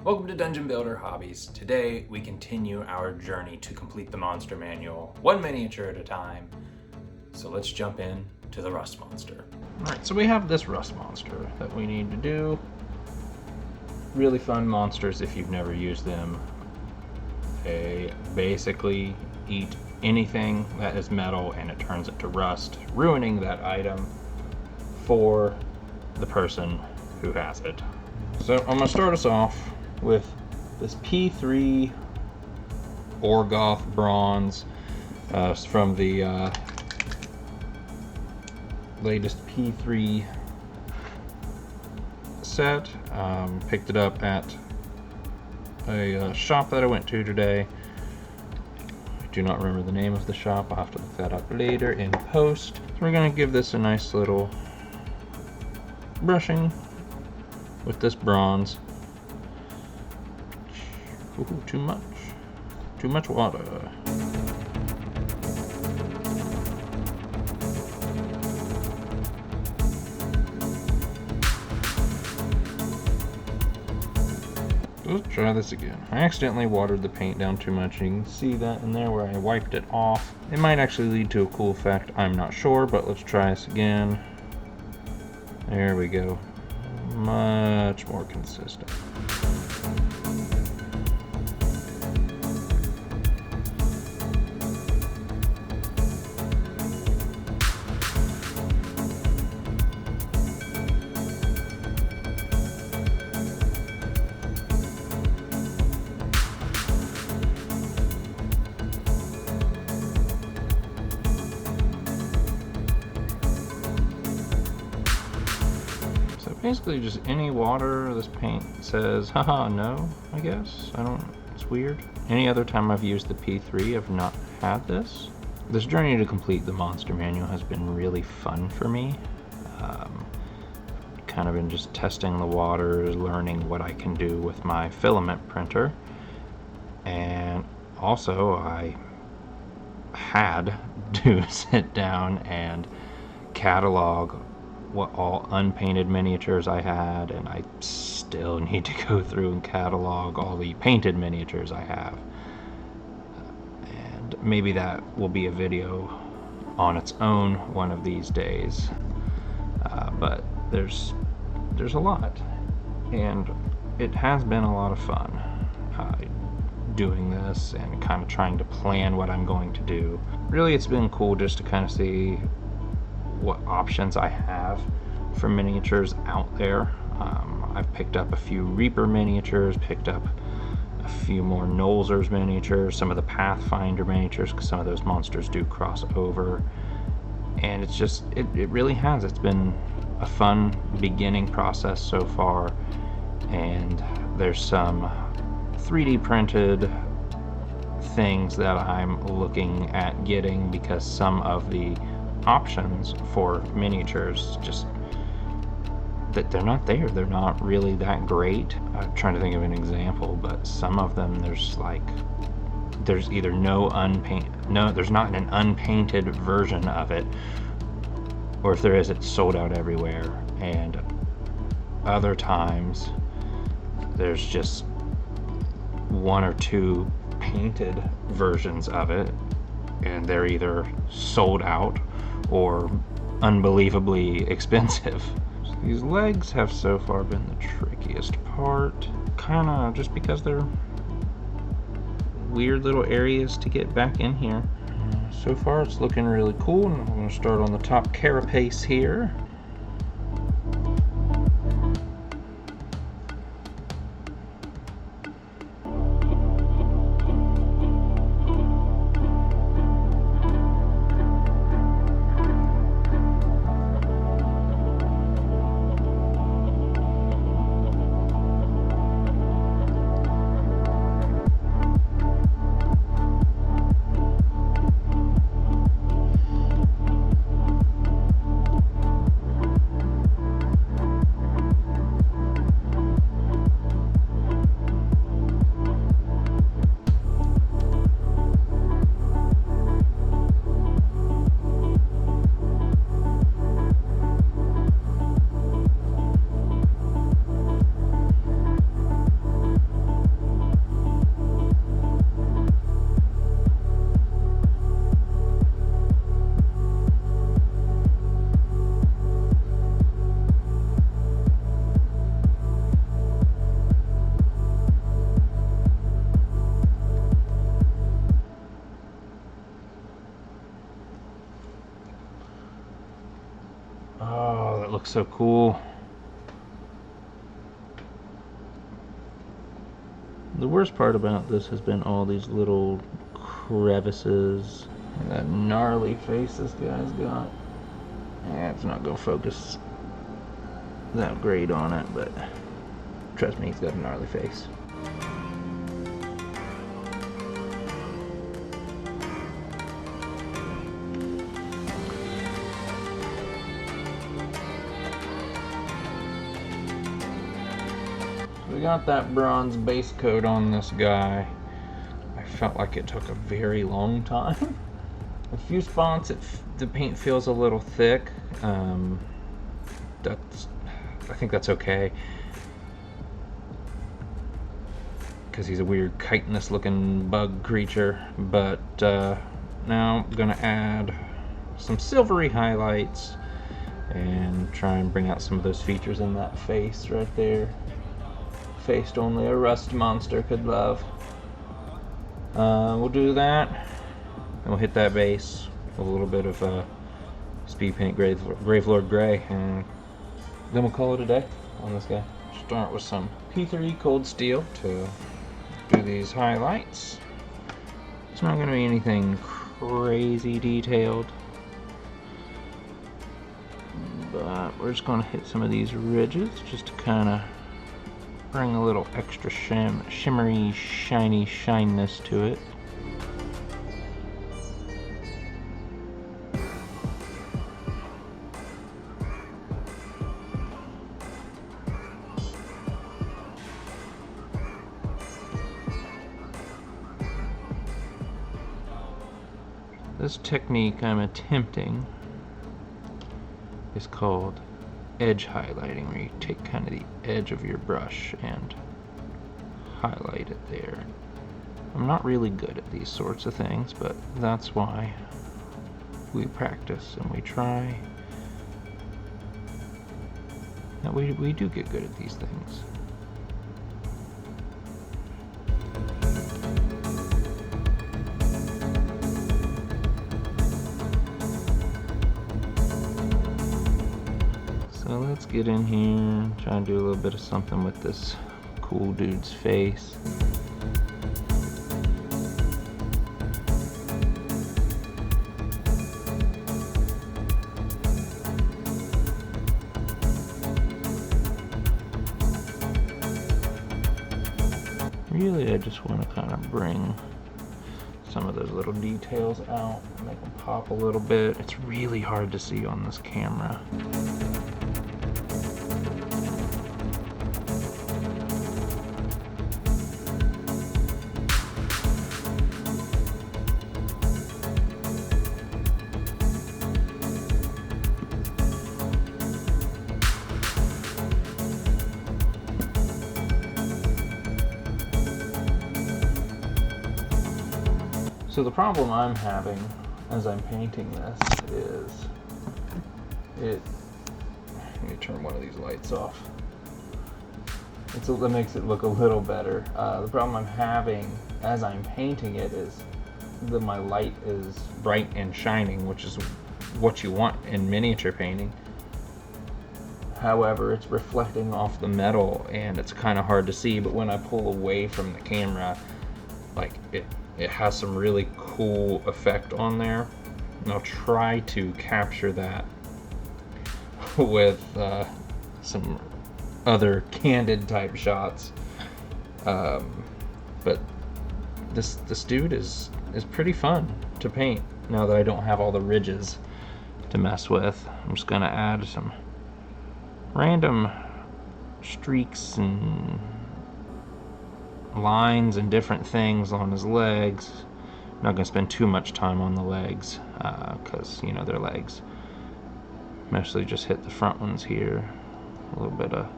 Welcome to Dungeon Builder Hobbies. Today we continue our journey to complete the monster manual, one miniature at a time. So let's jump in to the rust monster. Alright, so we have this rust monster that we need to do. Really fun monsters if you've never used them. They basically eat anything that is metal and it turns it to rust, ruining that item for the person who has it. So I'm going to start us off with this P3 Orgoth bronze from the latest P3 set. Picked it up at a shop that I went to today. I do not remember the name of the shop. I'll have to look that up later in post. So we're going to give this a nice little brushing with this bronze. Ooh, too much water. Let's try this again. I accidentally watered the paint down too much. You can see that in there where I wiped it off. It might actually lead to a cool effect. I'm not sure, but let's try this again. There we go. Much more consistent. Basically just any water. This paint says haha no, I guess. It's weird. Any other time I've used the P3 I've not had this. This journey to complete the monster manual has been really fun for me. Kind of been just testing the waters, learning what I can do with my filament printer. And also I had to sit down and catalog what all unpainted miniatures I had, and I still need to go through and catalog all the painted miniatures I have. And maybe that will be a video on its own one of these days. But there's a lot, and it has been a lot of fun doing this and kind of trying to plan what I'm going to do. Really, it's been cool just to kind of see what options I have for miniatures out there. I've picked up a few Reaper miniatures, picked up a few more Nolzur's miniatures, some of the Pathfinder miniatures, because some of those monsters do cross over. And it's just, it really has. It's been a fun beginning process so far. And there's some 3D printed things that I'm looking at getting, because some of the options for miniatures just that they're not there. They're not really that great. I'm trying to think of an example, but some of them there's either there's not an unpainted version of it, or if there is, it's sold out everywhere. And other times there's just one or two painted versions of it, and they're either sold out or unbelievably expensive. So these legs have so far been the trickiest part, kind of just because they're weird little areas to get back in here. So far it's looking really cool, and I'm going to start on the top carapace here. so cool. The worst part about this has been all these little crevices and that gnarly face this guy's got. Yeah, it's not gonna focus that great on it, but trust me, he's got a gnarly face. We got that bronze base coat on this guy. I felt like it took a very long time. A few spots the paint feels a little thick. I think that's okay, because he's a weird chitinous looking bug creature. But now I'm gonna add some silvery highlights and try and bring out some of those features in that face right there. Faced only a rust monster could love. We'll do that, and we'll hit that base with a little bit of speed paint Gravelord Gray, and then we'll call it a day on this guy. Start with some P3 Cold Steel to do these highlights. It's not going to be anything crazy detailed, but we're just going to hit some of these ridges just to kind of bring a little extra shimmery, shiny shiness to it. This technique I'm attempting is called edge highlighting, where you take kind of the edge of your brush and highlight it there. I'm not really good at these sorts of things, but that's why we practice and we try. That we do get good at these things. So let's get in here and try and do a little bit of something with this cool dude's face. Really, I just want to kind of bring some of those little details out, make them pop a little bit. It's really hard to see on this camera. So the problem I'm having as I'm painting this is let me turn one of these lights off. That makes it look a little better. The problem I'm having as I'm painting it is that my light is bright and shining, which is what you want in miniature painting. However, it's reflecting off the metal and it's kind of hard to see, but when I pull away from the camera, like it has some really cool effect on there, and I'll try to capture that with some other candid type shots. But this dude is pretty fun to paint now that I don't have all the ridges to mess with. I'm just gonna add some random streaks and lines and different things on his legs. I'm not going to spend too much time on the legs because you know they're legs. Mostly just hit the front ones here. A little bit of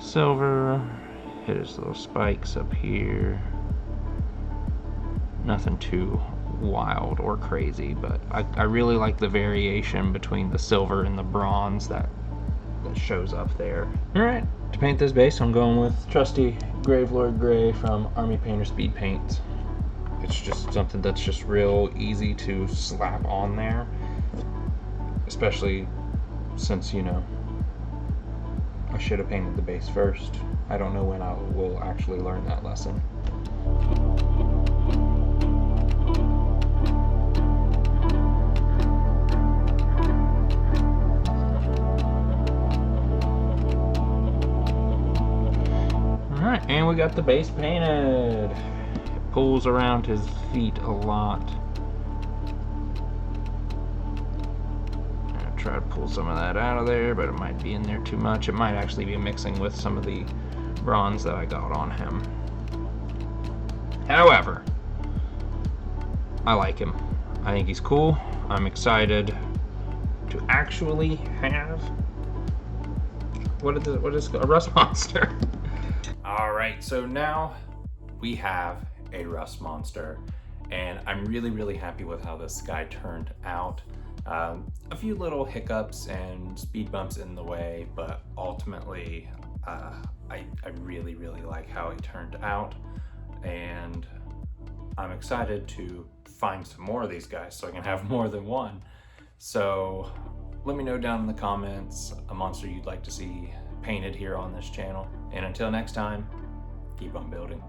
silver, hit his little spikes up here. Nothing too wild or crazy, but I really like the variation between the silver and the bronze that shows up there. Alright, to paint this base I'm going with trusty Gravelord Gray from Army Painter Speed Paint. It's just something that's just real easy to slap on there, especially since, you know, I should have painted the base first. I don't know when I will actually learn that lesson. Alright, and we got the base painted. It pulls around his feet a lot. Try to pull some of that out of there, but it might be in there too much. It might actually be mixing with some of the bronze that I got on him. However, I like him. I think he's cool. I'm excited to actually have what is a rust monster. All right, so now we have a rust monster, and I'm really happy with how this guy turned out. A few little hiccups and speed bumps in the way, but ultimately I really like how he turned out, and I'm excited to find some more of these guys so I can have more than one. So let me know down in the comments a monster you'd like to see painted here on this channel, and until next time, keep on building.